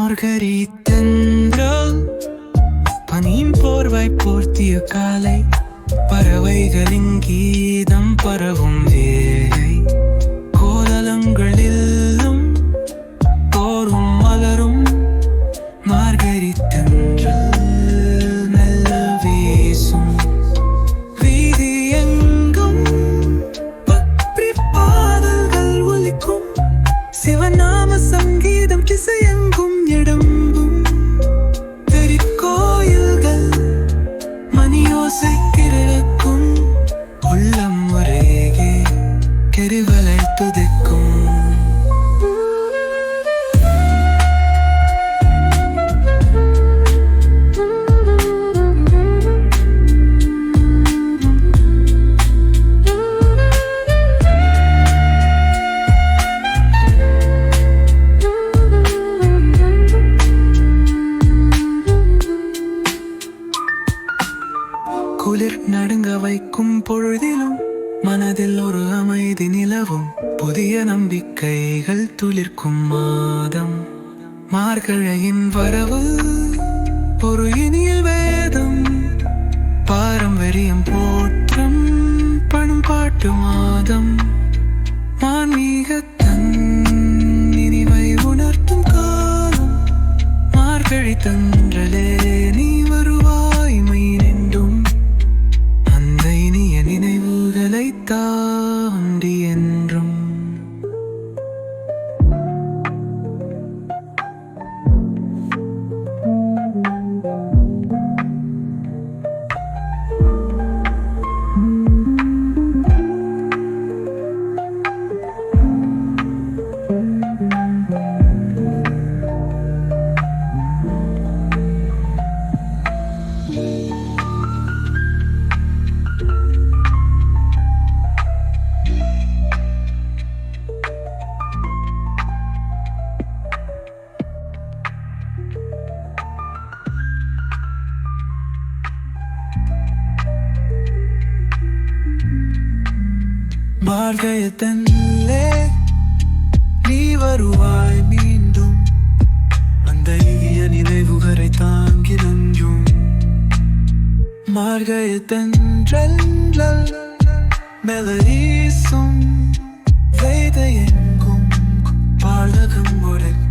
Margaery தென்றல் பனியின் போர்வை போர்த்திய காலை, பறவைகளின் கீதம் பரவும் வேலை, கோலங்களிலும் தோறும் மலரும் மார்கரி தென்றல் மெல்ல வீசும். வீதி எங்கும் பக்தி பாடல்கள் ஒலிக்கும், சிவநாம சங்கீதம் திசையெங்கும் இடம்பும். திருக்கோயில்கள் மணியோசை கிழக்கும், உள்ளம் ஒரேகே கெருவலை துதிக்கும். குளிர் நடுங்க வைக்கும் பொழுதிலும் மனதில் ஒரு அமைதி நிலவும், புதிய நம்பிக்கைகள் துளிர்க்கும் மாதம் மார்கழியின் வரவு, ஒரு இனிய வேதம் பாரம்பரியம் போற்றும் பண்பாட்டு மாதம், ஆன்மீக நினைவை உணர்த்தும் காலம். மார்கழி தென்றலே நீ வருவாய் மைனென்றும், அந்த இனிய நினைவுகளை தாண்டி என்றும். மார்கழி தென்றலே நீ வருவாய் மீண்டும், அந்த இனிய நினைவுகளை தாங்கி நஞ்சும். மார்கழி தென்றல் மெலடிசும், வேத எங்கும் பாலகம் உரைக்கும்.